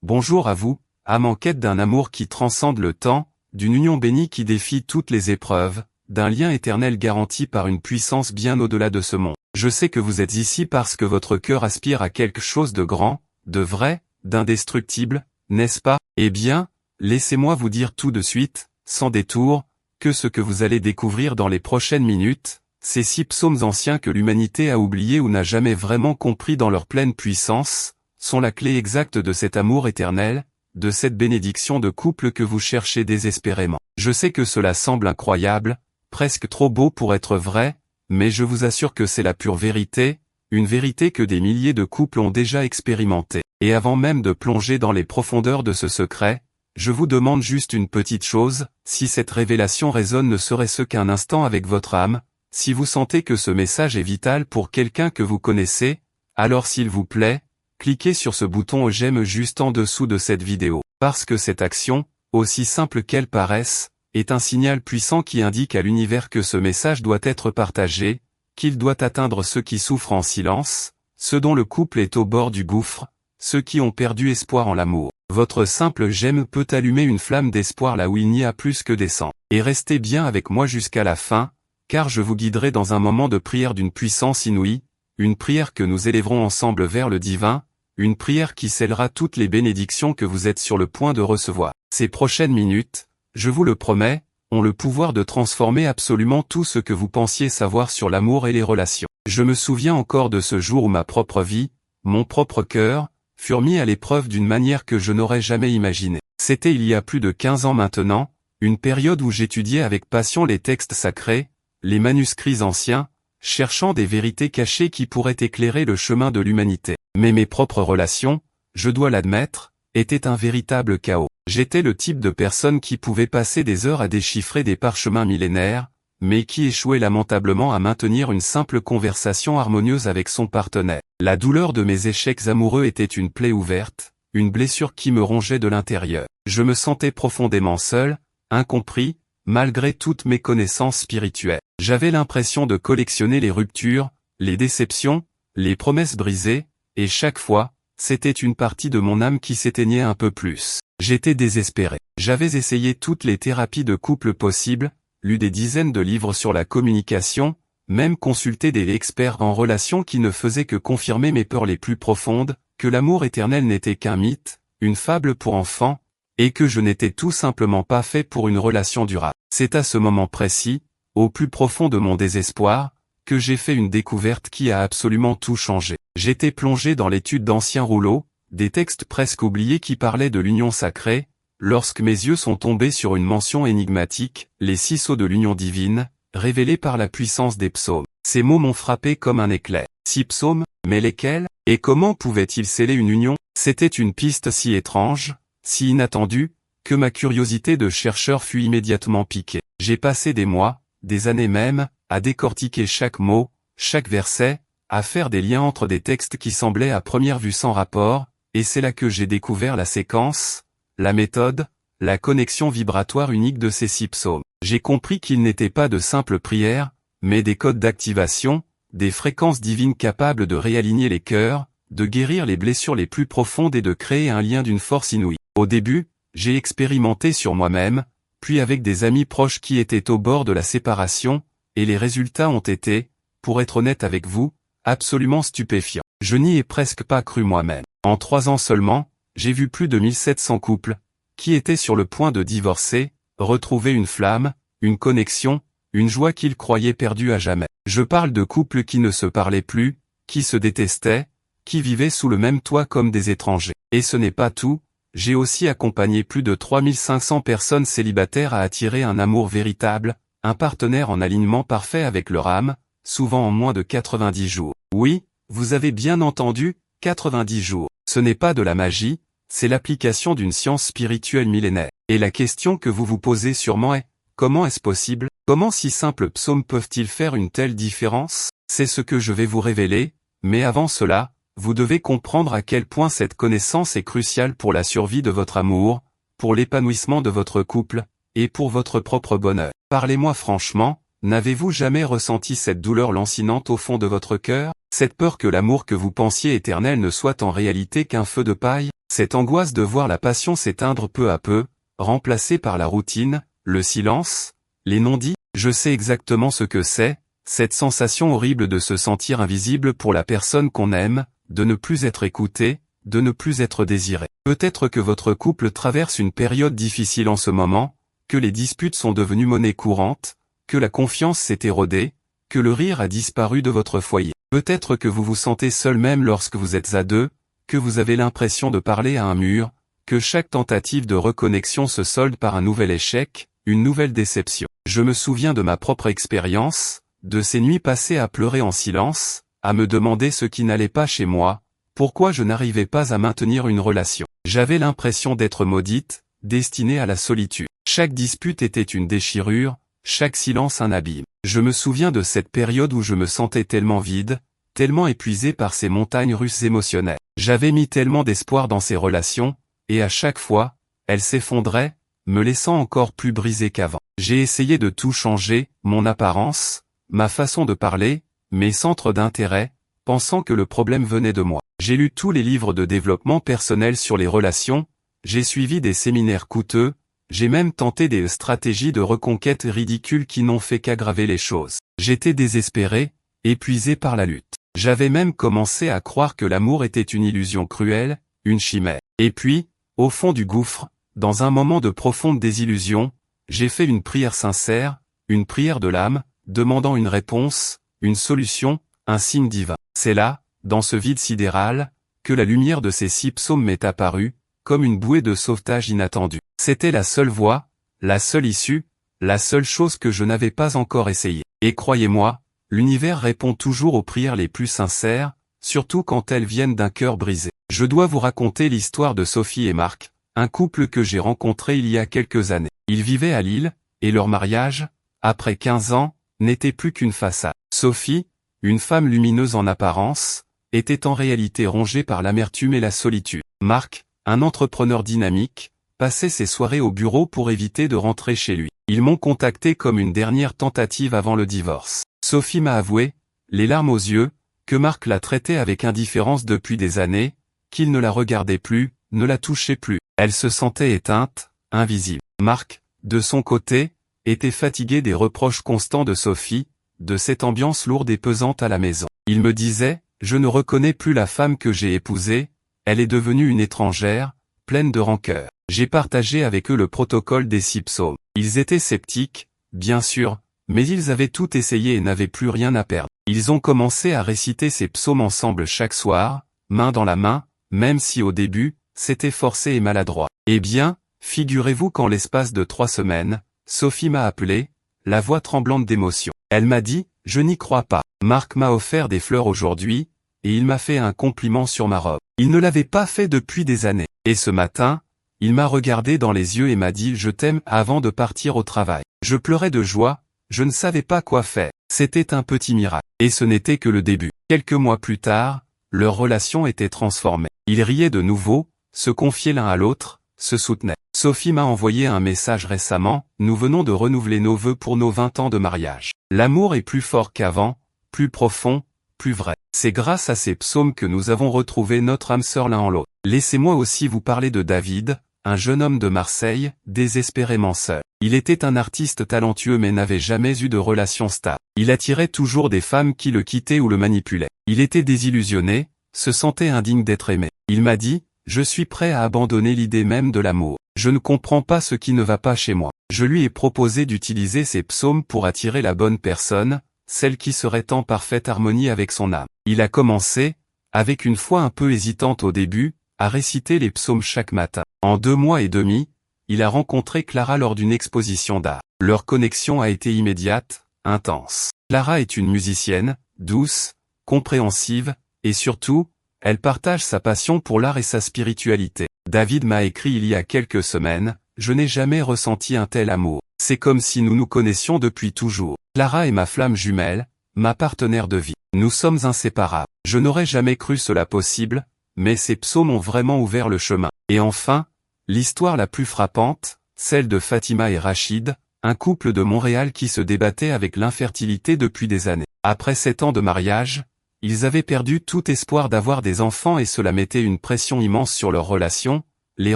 Bonjour à vous, âme en quête d'un amour qui transcende le temps, d'une union bénie qui défie toutes les épreuves, d'un lien éternel garanti par une puissance bien au-delà de ce monde. Je sais que vous êtes ici parce que votre cœur aspire à quelque chose de grand, de vrai, d'indestructible, n'est-ce pas? Eh bien, laissez-moi vous dire tout de suite, sans détour, que ce que vous allez découvrir dans les prochaines minutes, ces 6 psaumes anciens que l'humanité a oubliés ou n'a jamais vraiment compris dans leur pleine puissance, sont la clé exacte de cet amour éternel, de cette bénédiction de couple que vous cherchez désespérément. Je sais que cela semble incroyable, presque trop beau pour être vrai, mais je vous assure que c'est la pure vérité, une vérité que des milliers de couples ont déjà expérimentée. Et avant même de plonger dans les profondeurs de ce secret, je vous demande juste une petite chose, si cette révélation résonne ne serait-ce qu'un instant avec votre âme, si vous sentez que ce message est vital pour quelqu'un que vous connaissez, alors s'il vous plaît, cliquez sur ce bouton j'aime juste en dessous de cette vidéo, parce que cette action, aussi simple qu'elle paraisse, est un signal puissant qui indique à l'univers que ce message doit être partagé, qu'il doit atteindre ceux qui souffrent en silence, ceux dont le couple est au bord du gouffre, ceux qui ont perdu espoir en l'amour. Votre simple j'aime peut allumer une flamme d'espoir là où il n'y a plus que des sangs. Et restez bien avec moi jusqu'à la fin, car je vous guiderai dans un moment de prière d'une puissance inouïe, une prière que nous élèverons ensemble vers le divin, une prière qui scellera toutes les bénédictions que vous êtes sur le point de recevoir. Ces prochaines minutes, je vous le promets, ont le pouvoir de transformer absolument tout ce que vous pensiez savoir sur l'amour et les relations. Je me souviens encore de ce jour où ma propre vie, mon propre cœur, furent mis à l'épreuve d'une manière que je n'aurais jamais imaginée. C'était il y a plus de 15 ans maintenant, une période où j'étudiais avec passion les textes sacrés, les manuscrits anciens, cherchant des vérités cachées qui pourraient éclairer le chemin de l'humanité. Mais mes propres relations, je dois l'admettre, étaient un véritable chaos. J'étais le type de personne qui pouvait passer des heures à déchiffrer des parchemins millénaires, mais qui échouait lamentablement à maintenir une simple conversation harmonieuse avec son partenaire. La douleur de mes échecs amoureux était une plaie ouverte, une blessure qui me rongeait de l'intérieur. Je me sentais profondément seul, incompris, malgré toutes mes connaissances spirituelles. J'avais l'impression de collectionner les ruptures, les déceptions, les promesses brisées, et chaque fois, c'était une partie de mon âme qui s'éteignait un peu plus. J'étais désespéré. J'avais essayé toutes les thérapies de couple possibles, lu des dizaines de livres sur la communication, même consulté des experts en relations qui ne faisaient que confirmer mes peurs les plus profondes, que l'amour éternel n'était qu'un mythe, une fable pour enfants, et que je n'étais tout simplement pas fait pour une relation durable. C'est à ce moment précis, au plus profond de mon désespoir, que j'ai fait une découverte qui a absolument tout changé. J'étais plongé dans l'étude d'anciens rouleaux, des textes presque oubliés qui parlaient de l'union sacrée, lorsque mes yeux sont tombés sur une mention énigmatique, les 6 sceaux de l'union divine, révélés par la puissance des psaumes. Ces mots m'ont frappé comme un éclair. 6 psaumes, mais lesquels? Et comment pouvaient-ils sceller une union? C'était une piste si étrange, si inattendue, que ma curiosité de chercheur fut immédiatement piquée. J'ai passé des mois, des années même, à décortiquer chaque mot, chaque verset, à faire des liens entre des textes qui semblaient à première vue sans rapport, et c'est là que j'ai découvert la séquence, la méthode, la connexion vibratoire unique de ces 6 psaumes. J'ai compris qu'ils n'étaient pas de simples prières, mais des codes d'activation, des fréquences divines capables de réaligner les cœurs, de guérir les blessures les plus profondes et de créer un lien d'une force inouïe. Au début, j'ai expérimenté sur moi-même, puis avec des amis proches qui étaient au bord de la séparation, et les résultats ont été, pour être honnête avec vous, absolument stupéfiants. Je n'y ai presque pas cru moi-même. En 3 ans seulement, j'ai vu plus de 1700 couples, qui étaient sur le point de divorcer, retrouver une flamme, une connexion, une joie qu'ils croyaient perdue à jamais. Je parle de couples qui ne se parlaient plus, qui se détestaient, qui vivaient sous le même toit comme des étrangers. Et ce n'est pas tout, j'ai aussi accompagné plus de 3500 personnes célibataires à attirer un amour véritable, un partenaire en alignement parfait avec leur âme, souvent en moins de 90 jours. Oui, vous avez bien entendu, 90 jours. Ce n'est pas de la magie, c'est l'application d'une science spirituelle millénaire. Et la question que vous vous posez sûrement est, comment est-ce possible? Comment 6 simples psaumes peuvent-ils faire une telle différence? C'est ce que je vais vous révéler, mais avant cela, vous devez comprendre à quel point cette connaissance est cruciale pour la survie de votre amour, pour l'épanouissement de votre couple, et pour votre propre bonheur. Parlez-moi franchement, n'avez-vous jamais ressenti cette douleur lancinante au fond de votre cœur? Cette peur que l'amour que vous pensiez éternel ne soit en réalité qu'un feu de paille? Cette angoisse de voir la passion s'éteindre peu à peu, remplacée par la routine, le silence, les non-dits, je sais exactement ce que c'est, cette sensation horrible de se sentir invisible pour la personne qu'on aime, de ne plus être écouté, de ne plus être désiré. Peut-être que votre couple traverse une période difficile en ce moment, que les disputes sont devenues monnaie courante, que la confiance s'est érodée, que le rire a disparu de votre foyer. Peut-être que vous vous sentez seul même lorsque vous êtes à deux, que vous avez l'impression de parler à un mur, que chaque tentative de reconnexion se solde par un nouvel échec, une nouvelle déception. Je me souviens de ma propre expérience, de ces nuits passées à pleurer en silence, à me demander ce qui n'allait pas chez moi, pourquoi je n'arrivais pas à maintenir une relation. J'avais l'impression d'être maudite, destinée à la solitude. Chaque dispute était une déchirure, chaque silence un abîme. Je me souviens de cette période où je me sentais tellement vide, tellement épuisé par ces montagnes russes émotionnelles. J'avais mis tellement d'espoir dans ces relations, et à chaque fois, elles s'effondraient, me laissant encore plus brisé qu'avant. J'ai essayé de tout changer, mon apparence, ma façon de parler, mes centres d'intérêt, pensant que le problème venait de moi. J'ai lu tous les livres de développement personnel sur les relations, j'ai suivi des séminaires coûteux, j'ai même tenté des stratégies de reconquête ridicules qui n'ont fait qu'aggraver les choses. J'étais désespéré, épuisé par la lutte. J'avais même commencé à croire que l'amour était une illusion cruelle, une chimère. Et puis, au fond du gouffre, dans un moment de profonde désillusion, j'ai fait une prière sincère, une prière de l'âme, demandant une réponse, une solution, un signe divin. C'est là, dans ce vide sidéral, que la lumière de ces 6 psaumes m'est apparue, comme une bouée de sauvetage inattendue. C'était la seule voie, la seule issue, la seule chose que je n'avais pas encore essayée. Et croyez-moi, l'univers répond toujours aux prières les plus sincères, surtout quand elles viennent d'un cœur brisé. Je dois vous raconter l'histoire de Sophie et Marc, un couple que j'ai rencontré il y a quelques années. Ils vivaient à Lille, et leur mariage, après 15 ans, n'était plus qu'une façade. Sophie, une femme lumineuse en apparence, était en réalité rongée par l'amertume et la solitude. Marc, un entrepreneur dynamique, passait ses soirées au bureau pour éviter de rentrer chez lui. Ils m'ont contacté comme une dernière tentative avant le divorce. Sophie m'a avoué, les larmes aux yeux, que Marc la traitait avec indifférence depuis des années, qu'il ne la regardait plus, ne la touchait plus. Elle se sentait éteinte, invisible. Marc, de son côté, était fatigué des reproches constants de Sophie, de cette ambiance lourde et pesante à la maison. Il me disait, je ne reconnais plus la femme que j'ai épousée, elle est devenue une étrangère, pleine de rancœur. J'ai partagé avec eux le protocole des 6 psaumes. Ils étaient sceptiques, bien sûr, mais ils avaient tout essayé et n'avaient plus rien à perdre. Ils ont commencé à réciter ces psaumes ensemble chaque soir, main dans la main, même si au début, c'était forcé et maladroit. Eh bien, figurez-vous qu'en l'espace de 3 semaines, Sophie m'a appelé, la voix tremblante d'émotion. Elle m'a dit, je n'y crois pas. Marc m'a offert des fleurs aujourd'hui, et il m'a fait un compliment sur ma robe. Il ne l'avait pas fait depuis des années. Et ce matin, il m'a regardé dans les yeux et m'a dit « Je t'aime » avant de partir au travail. Je pleurais de joie, je ne savais pas quoi faire. C'était un petit miracle. Et ce n'était que le début. Quelques mois plus tard, leur relation était transformée. Ils riaient de nouveau, se confiaient l'un à l'autre, se soutenaient. Sophie m'a envoyé un message récemment, nous venons de renouveler nos vœux pour nos 20 ans de mariage. L'amour est plus fort qu'avant, plus profond, plus vrai. C'est grâce à ces psaumes que nous avons retrouvé notre âme sœur l'un en l'autre. Laissez-moi aussi vous parler de David, un jeune homme de Marseille, désespérément seul. Il était un artiste talentueux mais n'avait jamais eu de relation stable. Il attirait toujours des femmes qui le quittaient ou le manipulaient. Il était désillusionné, se sentait indigne d'être aimé. Il m'a dit, je suis prêt à abandonner l'idée même de l'amour. Je ne comprends pas ce qui ne va pas chez moi. Je lui ai proposé d'utiliser ces psaumes pour attirer la bonne personne, celle qui serait en parfaite harmonie avec son âme. Il a commencé, avec une foi un peu hésitante au début, à réciter les psaumes chaque matin. En 2 mois et demi, il a rencontré Clara lors d'une exposition d'art. Leur connexion a été immédiate, intense. Clara est une musicienne, douce, compréhensive, et surtout, elle partage sa passion pour l'art et sa spiritualité. David m'a écrit il y a quelques semaines, « Je n'ai jamais ressenti un tel amour. C'est comme si nous nous connaissions depuis toujours. Clara est ma flamme jumelle, ma partenaire de vie. Nous sommes inséparables. Je n'aurais jamais cru cela possible, mais ces psaumes ont vraiment ouvert le chemin. » Et enfin, l'histoire la plus frappante, celle de Fatima et Rachid, un couple de Montréal qui se débattait avec l'infertilité depuis des années. Après 7 ans de mariage, ils avaient perdu tout espoir d'avoir des enfants et cela mettait une pression immense sur leur relation, les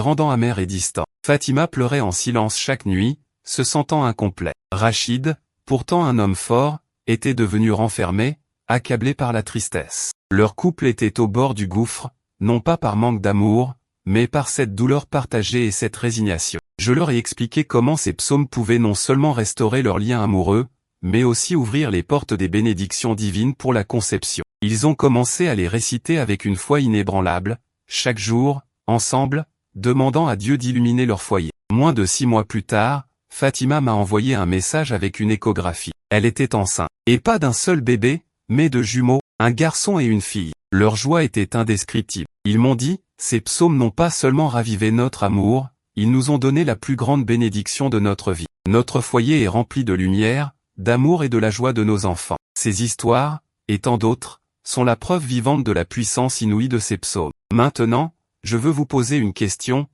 rendant amers et distants. Fatima pleurait en silence chaque nuit, se sentant incomplet. Rachid, pourtant un homme fort, était devenu renfermé, accablé par la tristesse. Leur couple était au bord du gouffre, non pas par manque d'amour, mais par cette douleur partagée et cette résignation. Je leur ai expliqué comment ces psaumes pouvaient non seulement restaurer leur lien amoureux, mais aussi ouvrir les portes des bénédictions divines pour la conception. Ils ont commencé à les réciter avec une foi inébranlable, chaque jour, ensemble, demandant à Dieu d'illuminer leur foyer. Moins de 6 mois plus tard, Fatima m'a envoyé un message avec une échographie. Elle était enceinte. Et pas d'un seul bébé, mais de jumeaux, un garçon et une fille. Leur joie était indescriptible. Ils m'ont dit, ces psaumes n'ont pas seulement ravivé notre amour, ils nous ont donné la plus grande bénédiction de notre vie. Notre foyer est rempli de lumière, d'amour et de la joie de nos enfants. Ces histoires, et tant d'autres, sont la preuve vivante de la puissance inouïe de ces psaumes. Maintenant, je veux vous poser une question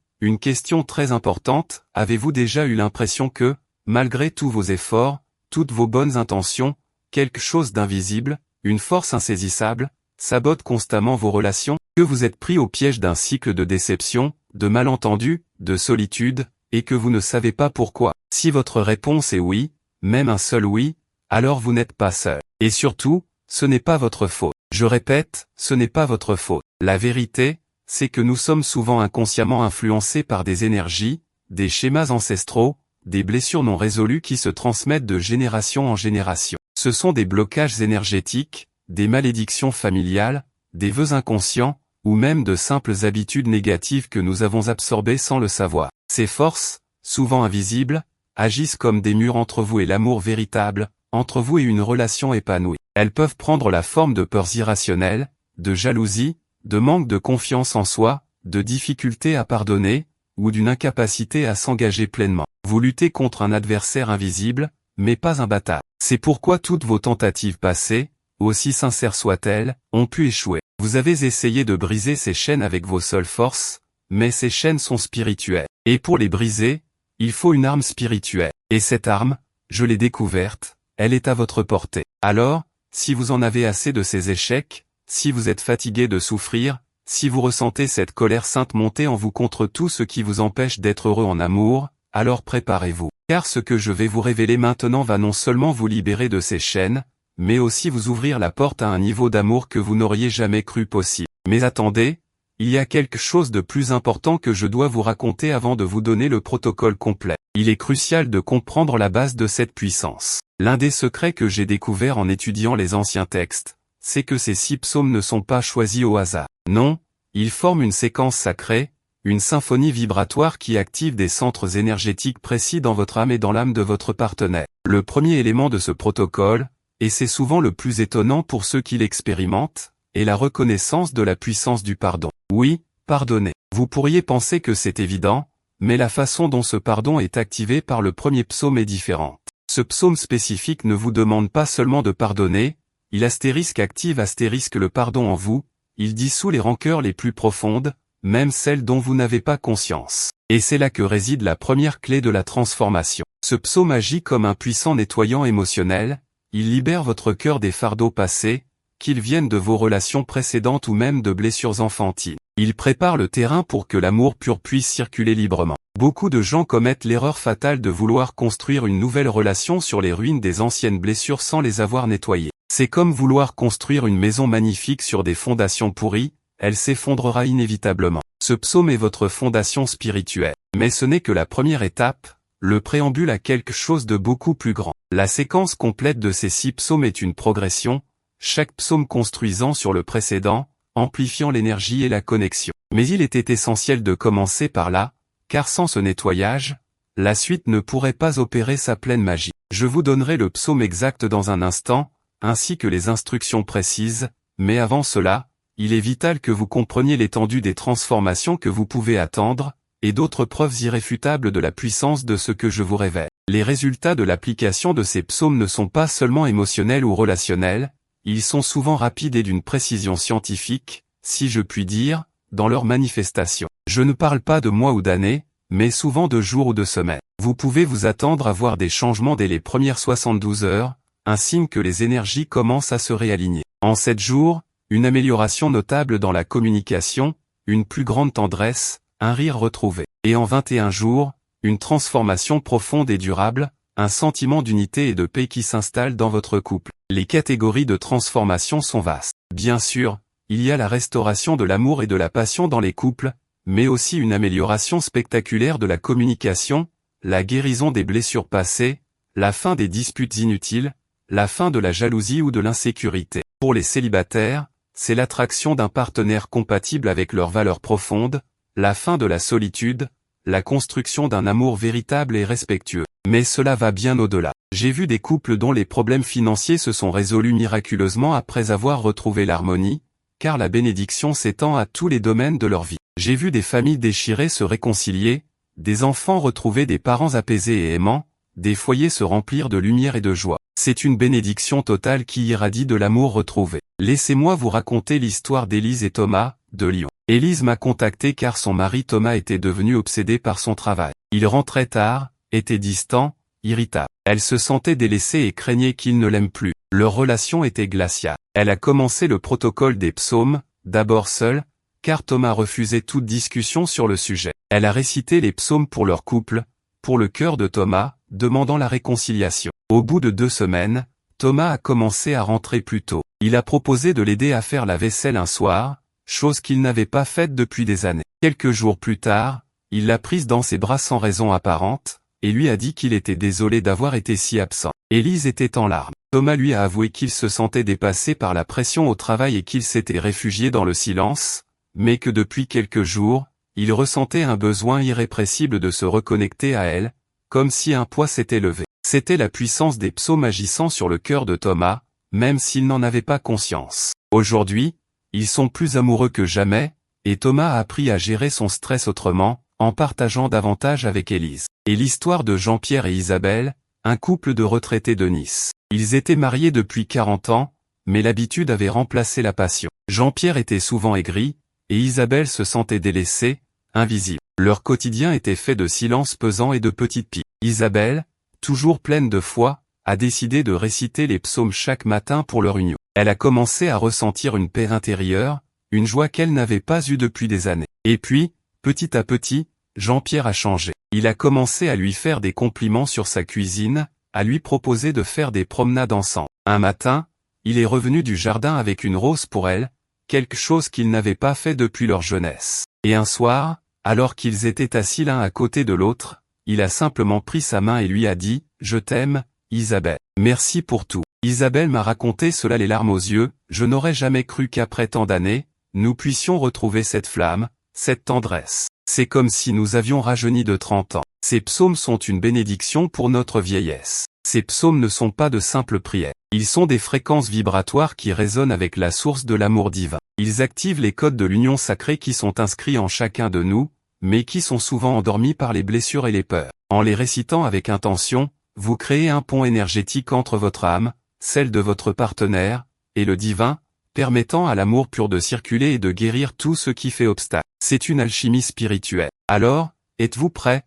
très importante. Avez-vous déjà eu l'impression que, malgré tous vos efforts, toutes vos bonnes intentions, quelque chose d'invisible, une force insaisissable, sabote constamment vos relations, que vous êtes pris au piège d'un cycle de déception, de malentendus, de solitude, et que vous ne savez pas pourquoi? Si votre réponse est oui, même un seul oui, alors vous n'êtes pas seul. Et surtout, ce n'est pas votre faute. Je répète, ce n'est pas votre faute. La vérité, c'est que nous sommes souvent inconsciemment influencés par des énergies, des schémas ancestraux, des blessures non résolues qui se transmettent de génération en génération. Ce sont des blocages énergétiques, des malédictions familiales, des vœux inconscients, ou même de simples habitudes négatives que nous avons absorbées sans le savoir. Ces forces, souvent invisibles, agissent comme des murs entre vous et l'amour véritable, entre vous et une relation épanouie. Elles peuvent prendre la forme de peurs irrationnelles, de jalousie, de manque de confiance en soi, de difficulté à pardonner, ou d'une incapacité à s'engager pleinement. Vous luttez contre un adversaire invisible, mais pas imbattable. C'est pourquoi toutes vos tentatives passées, aussi sincères soient-elles, ont pu échouer. Vous avez essayé de briser ces chaînes avec vos seules forces, mais ces chaînes sont spirituelles. Et pour les briser, il faut une arme spirituelle. Et cette arme, je l'ai découverte, elle est à votre portée. Alors, si vous en avez assez de ces échecs, si vous êtes fatigué de souffrir, si vous ressentez cette colère sainte monter en vous contre tout ce qui vous empêche d'être heureux en amour, alors préparez-vous. Car ce que je vais vous révéler maintenant va non seulement vous libérer de ces chaînes, mais aussi vous ouvrir la porte à un niveau d'amour que vous n'auriez jamais cru possible. Mais attendez, il y a quelque chose de plus important que je dois vous raconter avant de vous donner le protocole complet. Il est crucial de comprendre la base de cette puissance. L'un des secrets que j'ai découvert en étudiant les anciens textes, c'est que ces 6 psaumes ne sont pas choisis au hasard. Non, ils forment une séquence sacrée, une symphonie vibratoire qui active des centres énergétiques précis dans votre âme et dans l'âme de votre partenaire. Le premier élément de ce protocole, et c'est souvent le plus étonnant pour ceux qui l'expérimentent, est la reconnaissance de la puissance du pardon. Oui, pardonner. Vous pourriez penser que c'est évident, mais la façon dont ce pardon est activé par le premier psaume est différente. Ce psaume spécifique ne vous demande pas seulement de pardonner, il active le pardon en vous, il dissout les rancœurs les plus profondes, même celles dont vous n'avez pas conscience. Et c'est là que réside la première clé de la transformation. Ce psaume agit comme un puissant nettoyant émotionnel, il libère votre cœur des fardeaux passés, qu'ils viennent de vos relations précédentes ou même de blessures enfantines. Il prépare le terrain pour que l'amour pur puisse circuler librement. Beaucoup de gens commettent l'erreur fatale de vouloir construire une nouvelle relation sur les ruines des anciennes blessures sans les avoir nettoyées. C'est comme vouloir construire une maison magnifique sur des fondations pourries, elle s'effondrera inévitablement. Ce psaume est votre fondation spirituelle. Mais ce n'est que la première étape, le préambule à quelque chose de beaucoup plus grand. La séquence complète de ces 6 psaumes est une progression, chaque psaume construisant sur le précédent, amplifiant l'énergie et la connexion. Mais il était essentiel de commencer par là, car sans ce nettoyage, la suite ne pourrait pas opérer sa pleine magie. Je vous donnerai le psaume exact dans un instant, ainsi que les instructions précises, mais avant cela, il est vital que vous compreniez l'étendue des transformations que vous pouvez attendre, et d'autres preuves irréfutables de la puissance de ce que je vous révèle. Les résultats de l'application de ces psaumes ne sont pas seulement émotionnels ou relationnels, ils sont souvent rapides et d'une précision scientifique, si je puis dire, dans leur manifestation. Je ne parle pas de mois ou d'années, mais souvent de jours ou de semaines. Vous pouvez vous attendre à voir des changements dès les premières 72 heures, un signe que les énergies commencent à se réaligner. En 7 jours, une amélioration notable dans la communication, une plus grande tendresse, un rire retrouvé. Et en 21 jours, une transformation profonde et durable, un sentiment d'unité et de paix qui s'installe dans votre couple. Les catégories de transformation sont vastes. Bien sûr, il y a la restauration de l'amour et de la passion dans les couples, mais aussi une amélioration spectaculaire de la communication, la guérison des blessures passées, la fin des disputes inutiles, la fin de la jalousie ou de l'insécurité. Pour les célibataires, c'est l'attraction d'un partenaire compatible avec leurs valeurs profondes, la fin de la solitude, la construction d'un amour véritable et respectueux. Mais cela va bien au-delà. J'ai vu des couples dont les problèmes financiers se sont résolus miraculeusement après avoir retrouvé l'harmonie, car la bénédiction s'étend à tous les domaines de leur vie. J'ai vu des familles déchirées se réconcilier, des enfants retrouver des parents apaisés et aimants, des foyers se remplir de lumière et de joie. C'est une bénédiction totale qui irradie de l'amour retrouvé. Laissez-moi vous raconter l'histoire d'Élise et Thomas, de Lyon. Élise m'a contacté car son mari Thomas était devenu obsédé par son travail. Il rentrait tard, était distant, irritable. Elle se sentait délaissée et craignait qu'il ne l'aime plus. Leur relation était glaciale. Elle a commencé le protocole des psaumes, d'abord seule, car Thomas refusait toute discussion sur le sujet. Elle a récité les psaumes pour leur couple, pour le cœur de Thomas, demandant la réconciliation. Au bout de 2 semaines, Thomas a commencé à rentrer plus tôt. Il a proposé de l'aider à faire la vaisselle un soir, chose qu'il n'avait pas faite depuis des années. Quelques jours plus tard, il l'a prise dans ses bras sans raison apparente, et lui a dit qu'il était désolé d'avoir été si absent. Élise était en larmes. Thomas lui a avoué qu'il se sentait dépassé par la pression au travail et qu'il s'était réfugié dans le silence, mais que depuis quelques jours, il ressentait un besoin irrépressible de se reconnecter à elle, comme si un poids s'était levé. C'était la puissance des psaumes agissant sur le cœur de Thomas, même s'il n'en avait pas conscience. Aujourd'hui, ils sont plus amoureux que jamais, et Thomas a appris à gérer son stress autrement, en partageant davantage avec Élise. Et l'histoire de Jean-Pierre et Isabelle, un couple de retraités de Nice. Ils étaient mariés depuis 40 ans, mais l'habitude avait remplacé la passion. Jean-Pierre était souvent aigri, et Isabelle se sentait délaissée, invisible. Leur quotidien était fait de silence pesant et de petites piques. Isabelle, toujours pleine de foi, a décidé de réciter les psaumes chaque matin pour leur union. Elle a commencé à ressentir une paix intérieure, une joie qu'elle n'avait pas eue depuis des années. Et puis, petit à petit, Jean-Pierre a changé. Il a commencé à lui faire des compliments sur sa cuisine, à lui proposer de faire des promenades ensemble. Un matin, il est revenu du jardin avec une rose pour elle, quelque chose qu'il n'avait pas fait depuis leur jeunesse. Et un soir, alors qu'ils étaient assis l'un à côté de l'autre, il a simplement pris sa main et lui a dit « Je t'aime, Isabelle. Merci pour tout. » Isabelle m'a raconté cela les larmes aux yeux. Je n'aurais jamais cru qu'après tant d'années, nous puissions retrouver cette flamme, cette tendresse. C'est comme si nous avions rajeuni de 30 ans. Ces psaumes sont une bénédiction pour notre vieillesse. Ces psaumes ne sont pas de simples prières. Ils sont des fréquences vibratoires qui résonnent avec la source de l'amour divin. Ils activent les codes de l'union sacrée qui sont inscrits en chacun de nous, mais qui sont souvent endormis par les blessures et les peurs. En les récitant avec intention, vous créez un pont énergétique entre votre âme, celle de votre partenaire, et le divin, permettant à l'amour pur de circuler et de guérir tout ce qui fait obstacle. C'est une alchimie spirituelle. Alors, êtes-vous prêts,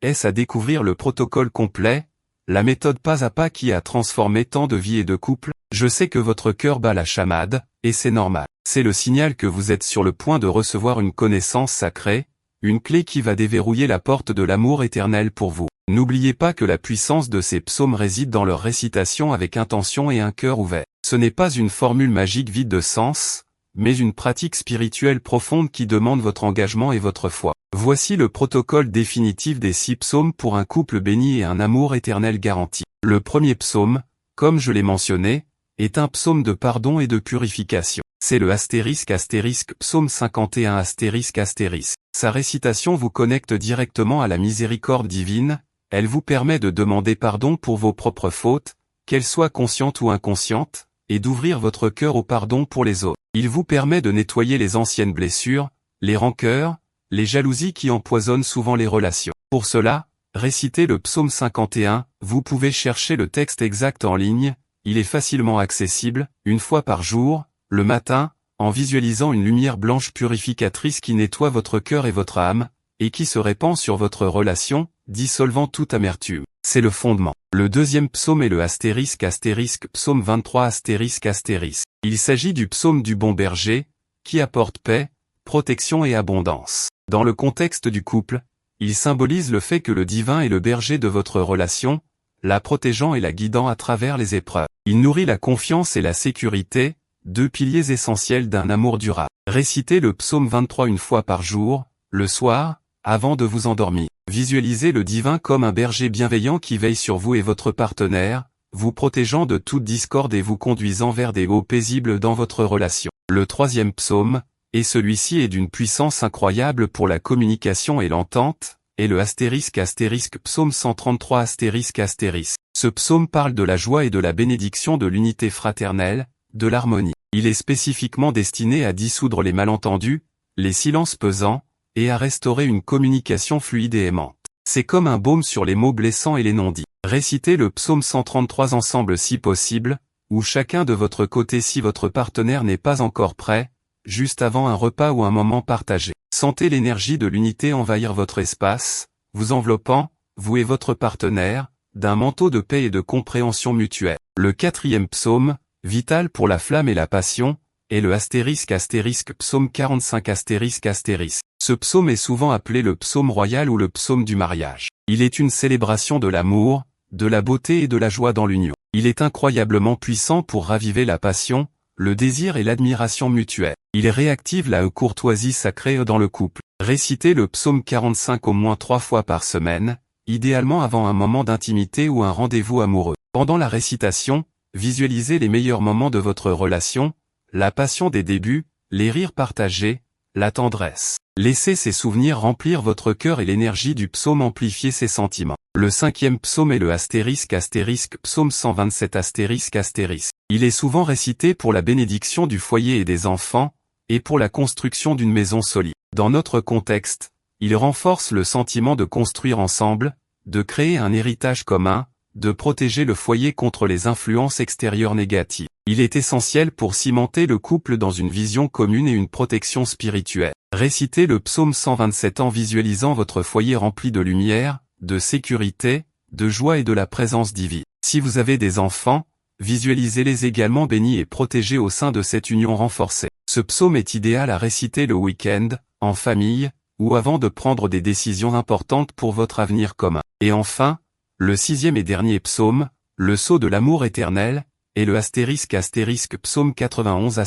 est-ce à découvrir le protocole complet, la méthode pas à pas qui a transformé tant de vies et de couples? Je sais que votre cœur bat la chamade, et c'est normal. C'est le signal que vous êtes sur le point de recevoir une connaissance sacrée, une clé qui va déverrouiller la porte de l'amour éternel pour vous. N'oubliez pas que la puissance de ces psaumes réside dans leur récitation avec intention et un cœur ouvert. Ce n'est pas une formule magique vide de sens, mais une pratique spirituelle profonde qui demande votre engagement et votre foi. Voici le protocole définitif des 6 psaumes pour un couple béni et un amour éternel garanti. Le premier psaume, comme je l'ai mentionné, est un psaume de pardon et de purification. C'est le * psaume 51 *. Sa récitation vous connecte directement à la miséricorde divine, elle vous permet de demander pardon pour vos propres fautes, qu'elles soient conscientes ou inconscientes, et d'ouvrir votre cœur au pardon pour les autres. Il vous permet de nettoyer les anciennes blessures, les rancœurs, les jalousies qui empoisonnent souvent les relations. Pour cela, récitez le psaume 51, vous pouvez chercher le texte exact en ligne, il est facilement accessible, une fois par jour, le matin, en visualisant une lumière blanche purificatrice qui nettoie votre cœur et votre âme, et qui se répand sur votre relation, dissolvant toute amertume. C'est le fondement. Le deuxième psaume est le psaume 23 Il s'agit du psaume du bon berger, qui apporte paix, protection et abondance. Dans le contexte du couple, il symbolise le fait que le divin est le berger de votre relation, la protégeant et la guidant à travers les épreuves. Il nourrit la confiance et la sécurité, deux piliers essentiels d'un amour durable. Récitez le psaume 23 une fois par jour, le soir, avant de vous endormir. Visualisez le divin comme un berger bienveillant qui veille sur vous et votre partenaire, vous protégeant de toute discorde et vous conduisant vers des hauts paisibles dans votre relation. Le troisième psaume, et celui-ci est d'une puissance incroyable pour la communication et l'entente, et le psaume 133 Ce psaume parle de la joie et de la bénédiction de l'unité fraternelle, de l'harmonie. Il est spécifiquement destiné à dissoudre les malentendus, les silences pesants, et à restaurer une communication fluide et aimante. C'est comme un baume sur les mots blessants et les non-dits. Récitez le psaume 133 ensemble si possible, ou chacun de votre côté si votre partenaire n'est pas encore prêt, juste avant un repas ou un moment partagé. Sentez l'énergie de l'unité envahir votre espace, vous enveloppant, vous et votre partenaire, d'un manteau de paix et de compréhension mutuelle. Le quatrième psaume, vital pour la flamme et la passion, est le psaume 45 Ce psaume est souvent appelé le psaume royal ou le psaume du mariage. Il est une célébration de l'amour, de la beauté et de la joie dans l'union. Il est incroyablement puissant pour raviver la passion, le désir et l'admiration mutuelle. Il réactive la courtoisie sacrée dans le couple. Récitez le psaume 45 au moins 3 fois par semaine, idéalement avant un moment d'intimité ou un rendez-vous amoureux. Pendant la récitation, visualisez les meilleurs moments de votre relation, la passion des débuts, les rires partagés, la tendresse. Laissez ces souvenirs remplir votre cœur et l'énergie du psaume amplifier ses sentiments. Le cinquième psaume est le psaume 127 Il est souvent récité pour la bénédiction du foyer et des enfants, et pour la construction d'une maison solide. Dans notre contexte, il renforce le sentiment de construire ensemble, de créer un héritage commun, de protéger le foyer contre les influences extérieures négatives. Il est essentiel pour cimenter le couple dans une vision commune et une protection spirituelle. Récitez le psaume 127 en visualisant votre foyer rempli de lumière, de sécurité, de joie et de la présence divine. Si vous avez des enfants, visualisez-les également bénis et protégés au sein de cette union renforcée. Ce psaume est idéal à réciter le week-end, en famille, ou avant de prendre des décisions importantes pour votre avenir commun. Et enfin, le sixième et dernier psaume, le sceau de l'amour éternel, et le psaume 91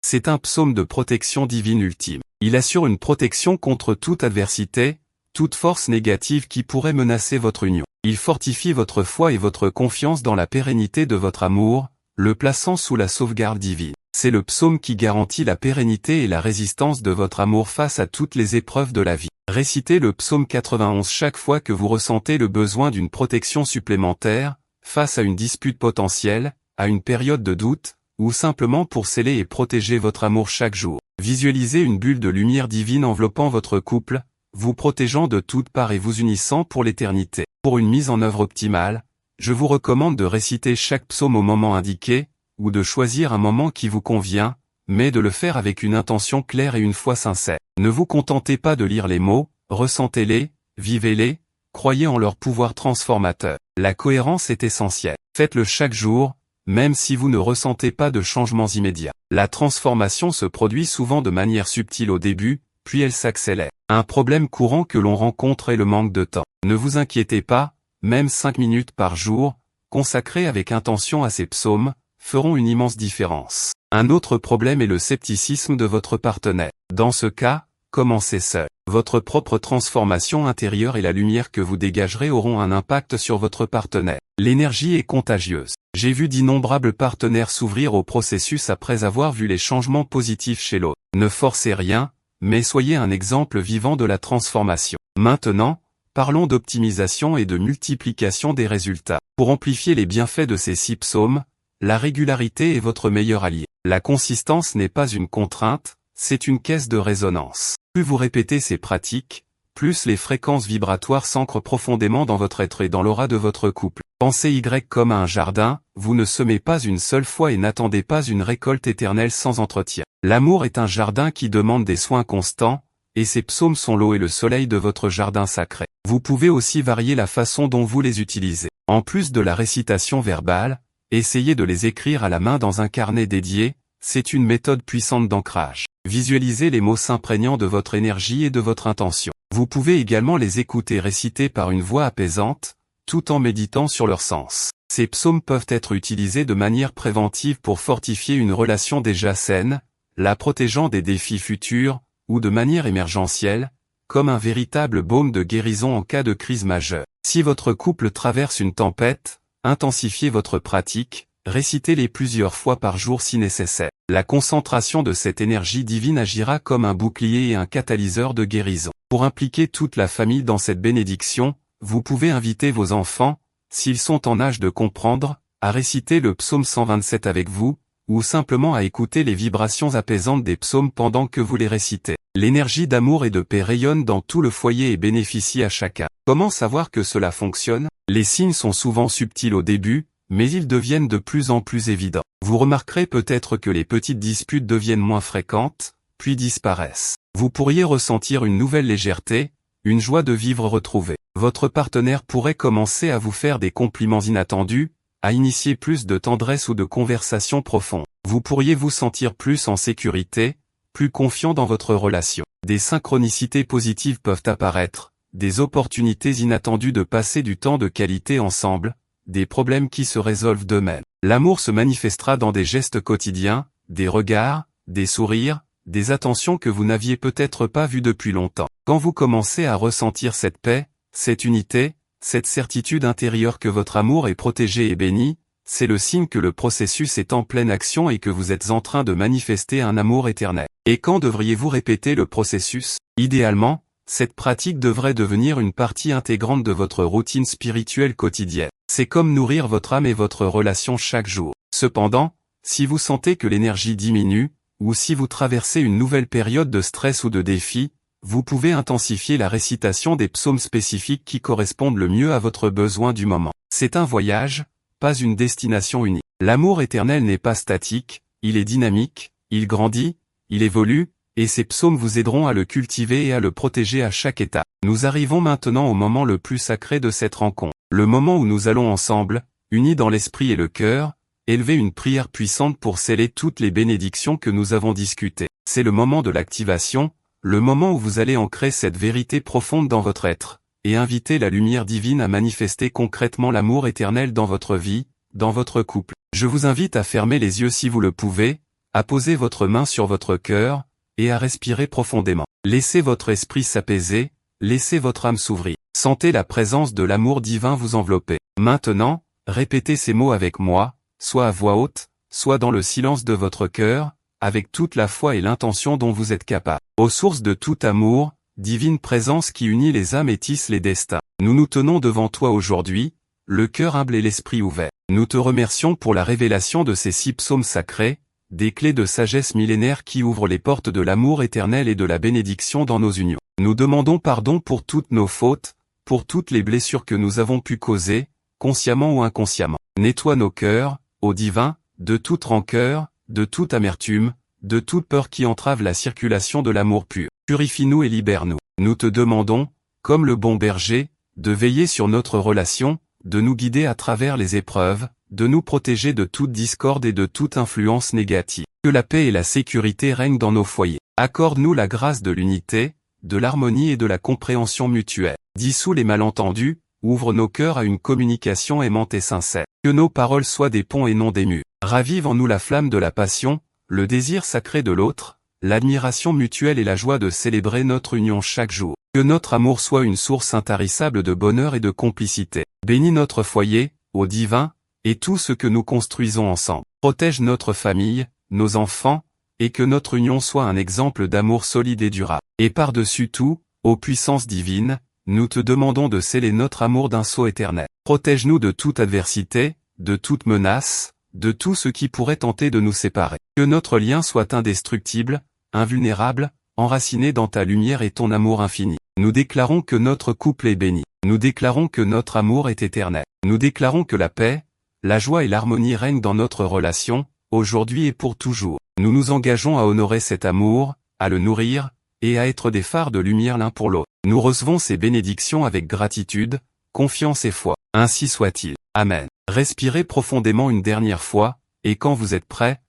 C'est un psaume de protection divine ultime. Il assure une protection contre toute adversité, toute force négative qui pourrait menacer votre union. Il fortifie votre foi et votre confiance dans la pérennité de votre amour, le plaçant sous la sauvegarde divine. C'est le psaume qui garantit la pérennité et la résistance de votre amour face à toutes les épreuves de la vie. Récitez le psaume 91 chaque fois que vous ressentez le besoin d'une protection supplémentaire, face à une dispute potentielle, à une période de doute, ou simplement pour sceller et protéger votre amour chaque jour. Visualisez une bulle de lumière divine enveloppant votre couple, vous protégeant de toutes parts et vous unissant pour l'éternité. Pour une mise en œuvre optimale, je vous recommande de réciter chaque psaume au moment indiqué, ou de choisir un moment qui vous convient, mais de le faire avec une intention claire et une foi sincère. Ne vous contentez pas de lire les mots, ressentez-les, vivez-les, croyez en leur pouvoir transformateur. La cohérence est essentielle. Faites-le chaque jour, même si vous ne ressentez pas de changements immédiats. La transformation se produit souvent de manière subtile au début, puis elle s'accélère. Un problème courant que l'on rencontre est le manque de temps. Ne vous inquiétez pas, même 5 minutes par jour, consacrées avec intention à ces psaumes, feront une immense différence. Un autre problème est le scepticisme de votre partenaire. Dans ce cas, commencez seul. Votre propre transformation intérieure et la lumière que vous dégagerez auront un impact sur votre partenaire. L'énergie est contagieuse. J'ai vu d'innombrables partenaires s'ouvrir au processus après avoir vu les changements positifs chez l'autre. Ne forcez rien, mais soyez un exemple vivant de la transformation. Maintenant, parlons d'optimisation et de multiplication des résultats. Pour amplifier les bienfaits de ces 6 psaumes, la régularité est votre meilleur allié. La consistance n'est pas une contrainte, c'est une caisse de résonance. Plus vous répétez ces pratiques, plus les fréquences vibratoires s'ancrent profondément dans votre être et dans l'aura de votre couple. Pensez Y comme à un jardin, vous ne semez pas une seule fois et n'attendez pas une récolte éternelle sans entretien. L'amour est un jardin qui demande des soins constants, et ces psaumes sont l'eau et le soleil de votre jardin sacré. Vous pouvez aussi varier la façon dont vous les utilisez. En plus de la récitation verbale, essayez de les écrire à la main dans un carnet dédié, c'est une méthode puissante d'ancrage. Visualisez les mots s'imprégnant de votre énergie et de votre intention. Vous pouvez également les écouter récités par une voix apaisante, tout en méditant sur leur sens. Ces psaumes peuvent être utilisés de manière préventive pour fortifier une relation déjà saine, la protégeant des défis futurs, ou de manière émergentielle, comme un véritable baume de guérison en cas de crise majeure. Si votre couple traverse une tempête, intensifiez votre pratique, récitez-les plusieurs fois par jour si nécessaire. La concentration de cette énergie divine agira comme un bouclier et un catalyseur de guérison. Pour impliquer toute la famille dans cette bénédiction, vous pouvez inviter vos enfants, s'ils sont en âge de comprendre, à réciter le psaume 127 avec vous, ou simplement à écouter les vibrations apaisantes des psaumes pendant que vous les récitez. L'énergie d'amour et de paix rayonne dans tout le foyer et bénéficie à chacun. Comment savoir que cela fonctionne? Les signes sont souvent subtils au début, mais ils deviennent de plus en plus évidents. Vous remarquerez peut-être que les petites disputes deviennent moins fréquentes, puis disparaissent. Vous pourriez ressentir une nouvelle légèreté, une joie de vivre retrouvée. Votre partenaire pourrait commencer à vous faire des compliments inattendus, à initier plus de tendresse ou de conversations profondes. Vous pourriez vous sentir plus en sécurité, plus confiant dans votre relation. Des synchronicités positives peuvent apparaître, des opportunités inattendues de passer du temps de qualité ensemble, des problèmes qui se résolvent d'eux-mêmes. L'amour se manifestera dans des gestes quotidiens, des regards, des sourires, des attentions que vous n'aviez peut-être pas vues depuis longtemps. Quand vous commencez à ressentir cette paix, cette unité, cette certitude intérieure que votre amour est protégé et béni, c'est le signe que le processus est en pleine action et que vous êtes en train de manifester un amour éternel. Et quand devriez-vous répéter le processus? Idéalement, cette pratique devrait devenir une partie intégrante de votre routine spirituelle quotidienne. C'est comme nourrir votre âme et votre relation chaque jour. Cependant, si vous sentez que l'énergie diminue, ou si vous traversez une nouvelle période de stress ou de défi, vous pouvez intensifier la récitation des psaumes spécifiques qui correspondent le mieux à votre besoin du moment. C'est un voyage, pas une destination unique. L'amour éternel n'est pas statique, il est dynamique, il grandit, il évolue, et ces psaumes vous aideront à le cultiver et à le protéger à chaque étape. Nous arrivons maintenant au moment le plus sacré de cette rencontre. Le moment où nous allons ensemble, unis dans l'esprit et le cœur, élever une prière puissante pour sceller toutes les bénédictions que nous avons discutées. C'est le moment de l'activation, le moment où vous allez ancrer cette vérité profonde dans votre être, et inviter la lumière divine à manifester concrètement l'amour éternel dans votre vie, dans votre couple. Je vous invite à fermer les yeux si vous le pouvez, à poser votre main sur votre cœur, et à respirer profondément. Laissez votre esprit s'apaiser, laissez votre âme s'ouvrir. Sentez la présence de l'amour divin vous envelopper. Maintenant, répétez ces mots avec moi, soit à voix haute, soit dans le silence de votre cœur, avec toute la foi et l'intention dont vous êtes capable. Ô source de tout amour, divine présence qui unit les âmes et tisse les destins. Nous nous tenons devant toi aujourd'hui, le cœur humble et l'esprit ouvert. Nous te remercions pour la révélation de ces 6 psaumes sacrés, des clés de sagesse millénaire qui ouvrent les portes de l'amour éternel et de la bénédiction dans nos unions. Nous demandons pardon pour toutes nos fautes, pour toutes les blessures que nous avons pu causer, consciemment ou inconsciemment. Nettoie nos cœurs, ô divin, de toute rancœur, de toute amertume, de toute peur qui entrave la circulation de l'amour pur. Purifie-nous et libère-nous. Nous te demandons, comme le bon berger, de veiller sur notre relation, de nous guider à travers les épreuves, de nous protéger de toute discorde et de toute influence négative. Que la paix et la sécurité règnent dans nos foyers. Accorde-nous la grâce de l'unité, de l'harmonie et de la compréhension mutuelle. Dissous les malentendus, ouvre nos cœurs à une communication aimante et sincère. Que nos paroles soient des ponts et non des murs. Ravive en nous la flamme de la passion, le désir sacré de l'autre, l'admiration mutuelle et la joie de célébrer notre union chaque jour. Que notre amour soit une source intarissable de bonheur et de complicité. Bénis notre foyer, ô divin, et tout ce que nous construisons ensemble. Protège notre famille, nos enfants, et que notre union soit un exemple d'amour solide et durable. Et par-dessus tout, ô puissance divine, nous te demandons de sceller notre amour d'un sceau éternel. Protège-nous de toute adversité, de toute menace, de tout ce qui pourrait tenter de nous séparer. Que notre lien soit indestructible, invulnérable, enraciné dans ta lumière et ton amour infini. Nous déclarons que notre couple est béni. Nous déclarons que notre amour est éternel. Nous déclarons que la paix, la joie et l'harmonie règnent dans notre relation, aujourd'hui et pour toujours. Nous nous engageons à honorer cet amour, à le nourrir, et à être des phares de lumière l'un pour l'autre. Nous recevons ces bénédictions avec gratitude, confiance et foi. Ainsi soit-il. Amen. Respirez profondément une dernière fois, et quand vous êtes prêt,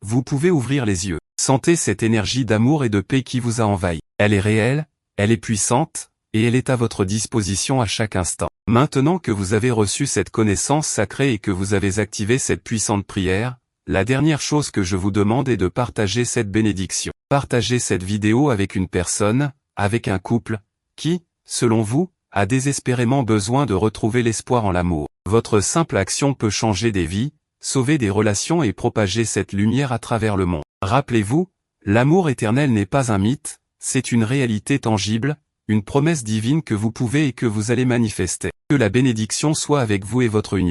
vous pouvez ouvrir les yeux. Sentez cette énergie d'amour et de paix qui vous a envahi. Elle est réelle, elle est puissante, et elle est à votre disposition à chaque instant. Maintenant que vous avez reçu cette connaissance sacrée et que vous avez activé cette puissante prière, la dernière chose que je vous demande est de partager cette bénédiction. Partagez cette vidéo avec une personne, avec un couple, qui, selon vous, a désespérément besoin de retrouver l'espoir en l'amour. Votre simple action peut changer des vies, sauver des relations et propager cette lumière à travers le monde. Rappelez-vous, l'amour éternel n'est pas un mythe, c'est une réalité tangible, une promesse divine que vous pouvez et que vous allez manifester. Que la bénédiction soit avec vous et votre union.